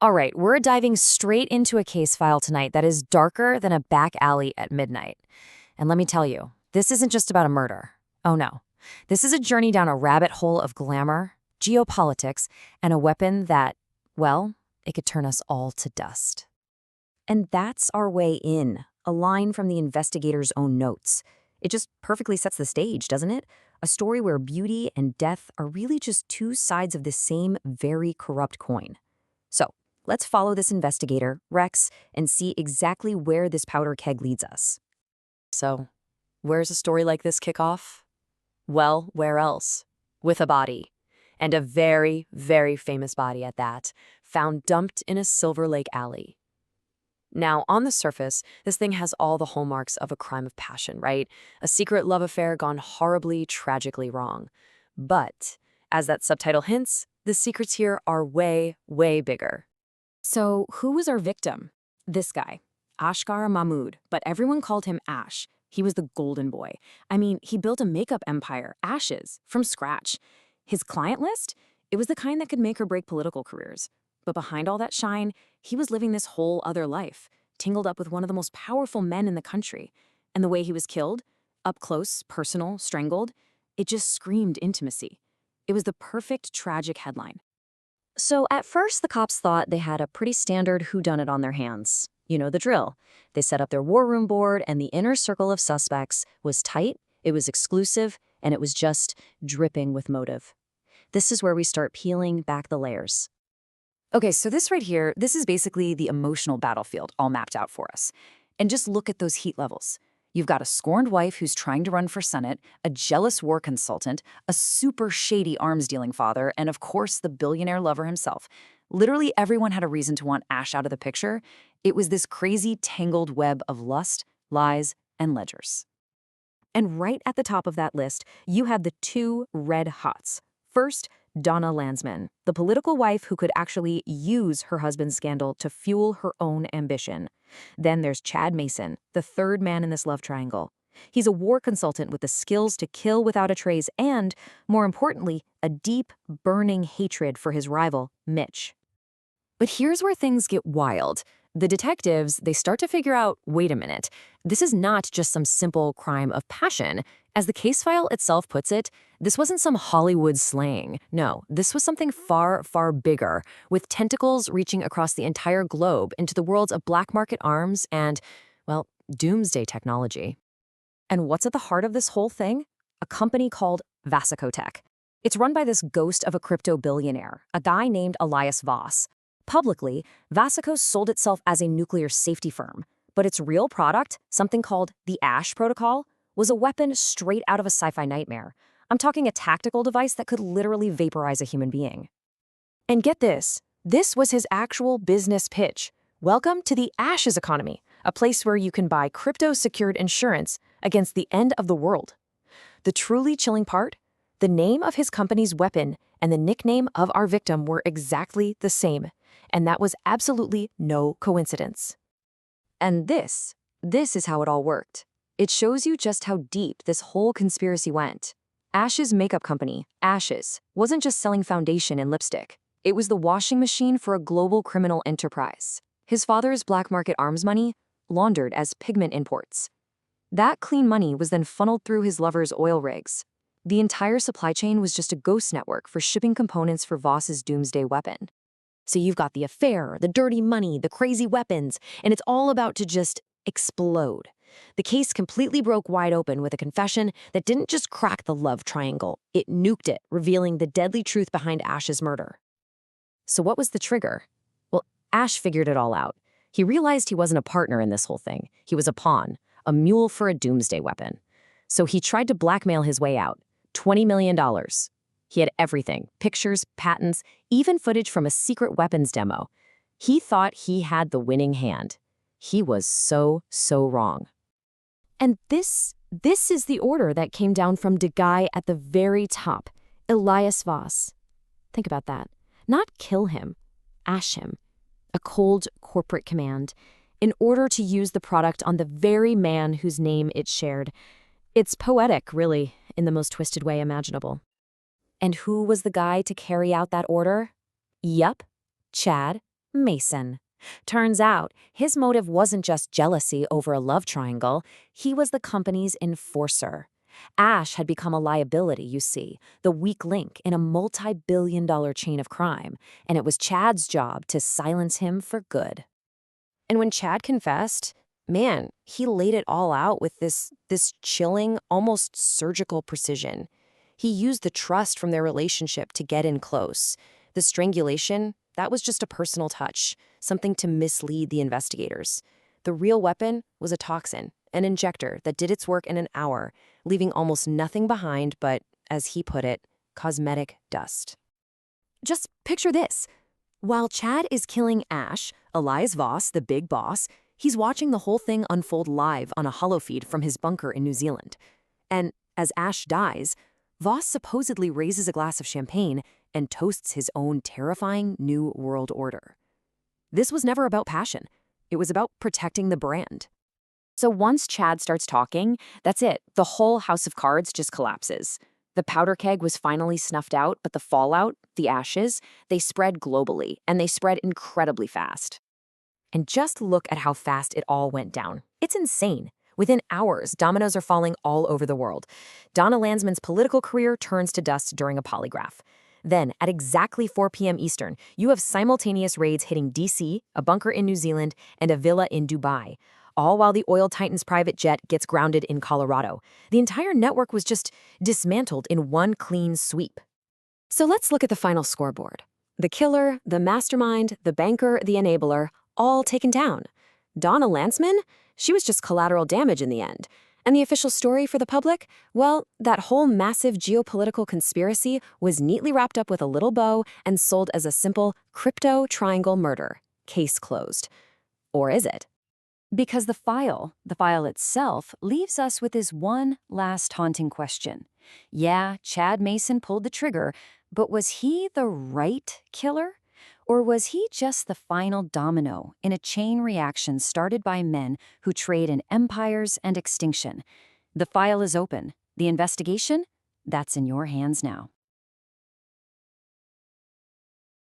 All right, we're diving straight into a case file tonight that is darker than a back alley at midnight. And let me tell you, this isn't just about a murder. Oh no. This is a journey down a rabbit hole of glamour, geopolitics, and a weapon that, well, it could turn us all to dust. And that's our way in, a line from the investigator's own notes. It just perfectly sets the stage, doesn't it? A story where beauty and death are really just two sides of the same very corrupt coin. So, let's follow this investigator, Rex, and see exactly where this powder keg leads us. So, where's a story like this kick off? Well, where else? With a body. And a very, very famous body at that, found dumped in a Silver Lake alley. Now, on the surface, this thing has all the hallmarks of a crime of passion, right? A secret love affair gone horribly, tragically wrong. But, as that subtitle hints, the secrets here are way, way bigger. So, who was our victim? This guy, Ashgar Mahmood, but everyone called him Ash. He was the golden boy. I mean, he built a makeup empire, Ashes, from scratch. His client list? It was the kind that could make or break political careers. But behind all that shine, he was living this whole other life, tangled up with one of the most powerful men in the country. And the way he was killed, up close, personal, strangled, it just screamed intimacy. It was the perfect tragic headline. So at first, the cops thought they had a pretty standard whodunit on their hands. You know the drill. They set up their war room board, and the inner circle of suspects was tight, it was exclusive, and it was just dripping with motive. This is where we start peeling back the layers. Okay, so this right here, this is basically the emotional battlefield all mapped out for us. And just look at those heat levels. You've got a scorned wife who's trying to run for Senate, a jealous war consultant, a super shady arms-dealing father, and of course the billionaire lover himself. Literally everyone had a reason to want Ash out of the picture. It was this crazy tangled web of lust, lies, and ledgers. And right at the top of that list, you had the two red hots. First, Donna Landsman, the political wife who could actually use her husband's scandal to fuel her own ambition. Then there's Chad Mason, the third man in this love triangle. He's a war consultant with the skills to kill without a trace and, more importantly, a deep, burning hatred for his rival, Mitch. But here's where things get wild. The detectives, they start to figure out, wait a minute, this is not just some simple crime of passion. As the case file itself puts it, this wasn't some Hollywood slang. No, this was something far, far bigger, with tentacles reaching across the entire globe into the worlds of black market arms and, well, doomsday technology. And what's at the heart of this whole thing? A company called Vasicotech. It's run by this ghost of a crypto billionaire, a guy named Elias Voss. Publicly, Vasicos sold itself as a nuclear safety firm, but its real product, something called the Ash Protocol, was a weapon straight out of a sci-fi nightmare. I'm talking a tactical device that could literally vaporize a human being. And get this was his actual business pitch. Welcome to the Ashes economy, a place where you can buy crypto-secured insurance against the end of the world. The truly chilling part? The name of his company's weapon and the nickname of our victim were exactly the same. And that was absolutely no coincidence. And this is how it all worked. It shows you just how deep this whole conspiracy went. Ash's makeup company, Ashes, wasn't just selling foundation and lipstick. It was the washing machine for a global criminal enterprise. His father's black market arms money, laundered as pigment imports. That clean money was then funneled through his lover's oil rigs. The entire supply chain was just a ghost network for shipping components for Voss's doomsday weapon. So you've got the affair, the dirty money, the crazy weapons, and it's all about to just explode. The case completely broke wide open with a confession that didn't just crack the love triangle, it nuked it, revealing the deadly truth behind Ash's murder. So what was the trigger? Well, Ash figured it all out. He realized he wasn't a partner in this whole thing. He was a pawn, a mule for a doomsday weapon. So he tried to blackmail his way out. $20 million. He had everything, pictures, patents, even footage from a secret weapons demo. He thought he had the winning hand. He was so wrong. And this is the order that came down from the guy at the very top, Elias Voss. Think about that. Not kill him, ash him. A cold corporate command, in order to use the product on the very man whose name it shared. It's poetic, really, in the most twisted way imaginable. And who was the guy to carry out that order? Yup, Chad Mason. Turns out, his motive wasn't just jealousy over a love triangle, he was the company's enforcer. Ash had become a liability, you see, the weak link in a multi-billion-dollar chain of crime, and it was Chad's job to silence him for good. And when Chad confessed, man, he laid it all out with this chilling, almost surgical precision. He used the trust from their relationship to get in close. The strangulation, that was just a personal touch, something to mislead the investigators. The real weapon was a toxin, an injector that did its work in an hour, leaving almost nothing behind but, as he put it, cosmetic dust. Just picture this. While Chad is killing Ash, Elias Voss, the big boss, he's watching the whole thing unfold live on a holofeed from his bunker in New Zealand. And as Ash dies, Voss supposedly raises a glass of champagne and toasts his own terrifying new world order. This was never about passion. It was about protecting the brand. So once Chad starts talking, that's it. The whole house of cards just collapses. The powder keg was finally snuffed out, but the fallout, the ashes, they spread globally, and they spread incredibly fast. And just look at how fast it all went down. It's insane. Within hours, dominoes are falling all over the world. Donna Landsman's political career turns to dust during a polygraph. Then, at exactly 4 p.m. Eastern, you have simultaneous raids hitting D.C., a bunker in New Zealand, and a villa in Dubai, all while the oil titan's private jet gets grounded in Colorado. The entire network was just dismantled in one clean sweep. So let's look at the final scoreboard. The killer, the mastermind, the banker, the enabler, all taken down. Donna Landsman? She was just collateral damage in the end. And the official story for the public? Well, that whole massive geopolitical conspiracy was neatly wrapped up with a little bow and sold as a simple crypto triangle murder. Case closed. Or is it? Because the file itself, leaves us with this one last haunting question. Yeah, Chad Mason pulled the trigger, but was he the right killer? Or was he just the final domino in a chain reaction started by men who trade in empires and extinction? The file is open. The investigation? That's in your hands now.